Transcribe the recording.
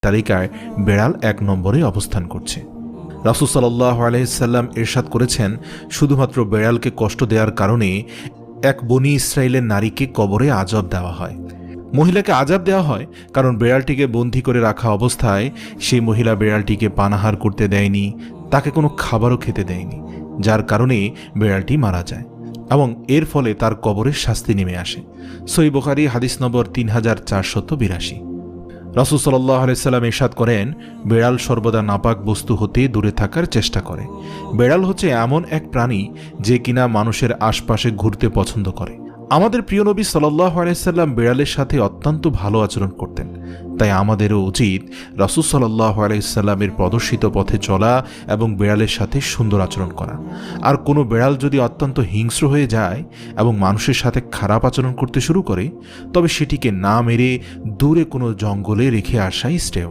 তালিকায় বেড়াল 1 নম্বরে অবস্থান করছে। রাসূল সাল্লাল্লাহু আলাইহি সাল্লাম ইরশাদ করেছেন, শুধুমাত্র বেড়ালকে কষ্ট দেওয়ার কারণে এক বনী ইসরাইলের নারীকে কবরে আযাব দেওয়া হয়। মহিলাকে আযাব দেওয়া হয় কারণ বেড়ালটিকে বন্দী করে রাখা অবস্থায় সেই মহিলা বেড়ালটিকে পানাহার করতে দেয়নি, তাকে কোনো খাবারও খেতে দেয়নি, যার কারণে বেড়ালটি মারা যায় এবং এর ফলে তার কবরের শাস্তি নেমে আসে। সহিহ বুখারী হাদিস নম্বর 3482। রাসূল সাল্লাল্লাহু আলাইহি সাল্লাম ইরশাদ করেন, বেড়াল সর্বদা নাপাক বস্তু হতে দূরে থাকার চেষ্টা করে। বেড়াল হচ্ছে এমন এক প্রাণী যে কিনা মানুষের আশপাশে ঘুরতে পছন্দ করে। আমাদের প্রিয় নবী সাল্লাল্লাহু আলাইহি সাল্লাম বেড়ালের সাথে অত্যন্ত ভালো আচরণ করতেন। তাই আমাদেরও উচিত রাসূল সাল্লাল্লাহু আলাইহি সাল্লামের প্রদর্শিত পথে চলা এবং বেড়ালের সাথে সুন্দর আচরণ করা। আর কোনো বেড়াল যদি অত্যন্ত হিংস্র হয়ে যায় এবং মানুষের সাথে খারাপ আচরণ করতে শুরু করে, তবে সেটিকে না মেরে দূরে কোনো জঙ্গলে রেখে আসাই শ্রেয়।